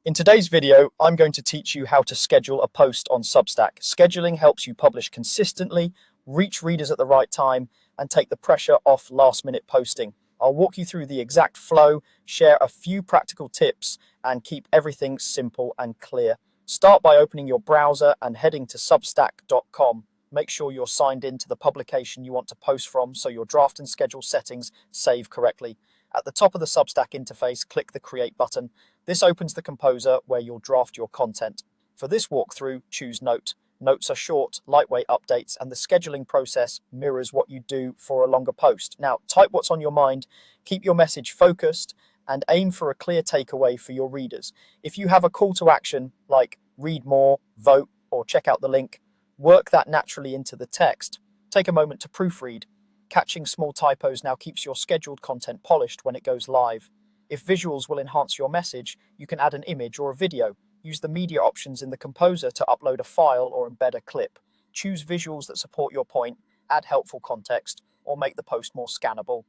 In today's video, I'm going to teach you how to schedule a post on Substack. Scheduling helps you publish consistently, reach readers at the right time, and take the pressure off last-minute posting. I'll walk you through the exact flow, share a few practical tips, and keep everything simple and clear. Start by opening your browser and heading to substack.com. Make sure you're signed in to the publication you want to post from so your draft and schedule settings save correctly. At the top of the Substack interface, click the Create button. This opens the composer where you'll draft your content. For this walkthrough, choose Note. Notes are short, lightweight updates, and the scheduling process mirrors what you do for a longer post. Now, type what's on your mind, keep your message focused, and aim for a clear takeaway for your readers. If you have a call to action, like read more, vote, or check out the link, work that naturally into the text. Take a moment to proofread. Catching small typos now keeps your scheduled content polished when it goes live. If visuals will enhance your message, you can add an image or a video. Use the media options in the composer to upload a file or embed a clip. Choose visuals that support your point, add helpful context, or make the post more scannable.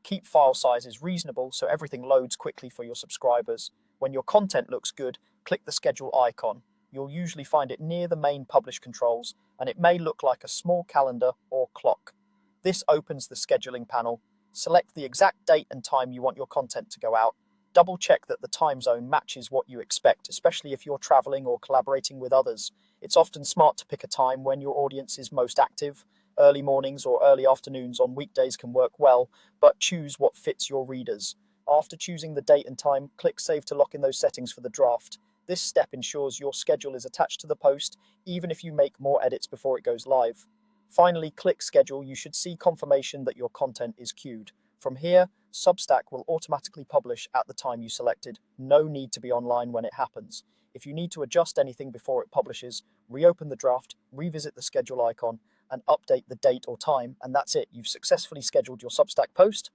Keep file sizes reasonable so everything loads quickly for your subscribers. When your content looks good, click the schedule icon. You'll usually find it near the main publish controls, and it may look like a small calendar or clock. This opens the scheduling panel. Select the exact date and time you want your content to go out. Double check that the time zone matches what you expect, especially if you're traveling or collaborating with others. It's often smart to pick a time when your audience is most active. Early mornings or early afternoons on weekdays can work well, but choose what fits your readers. After choosing the date and time, click Save to lock in those settings for the draft. This step ensures your schedule is attached to the post, even if you make more edits before it goes live. Finally, click Schedule. You should see confirmation that your content is queued. From here, Substack will automatically publish at the time you selected. No need to be online when it happens. If you need to adjust anything before it publishes, reopen the draft, revisit the schedule icon, and update the date or time, and that's it. You've successfully scheduled your Substack post.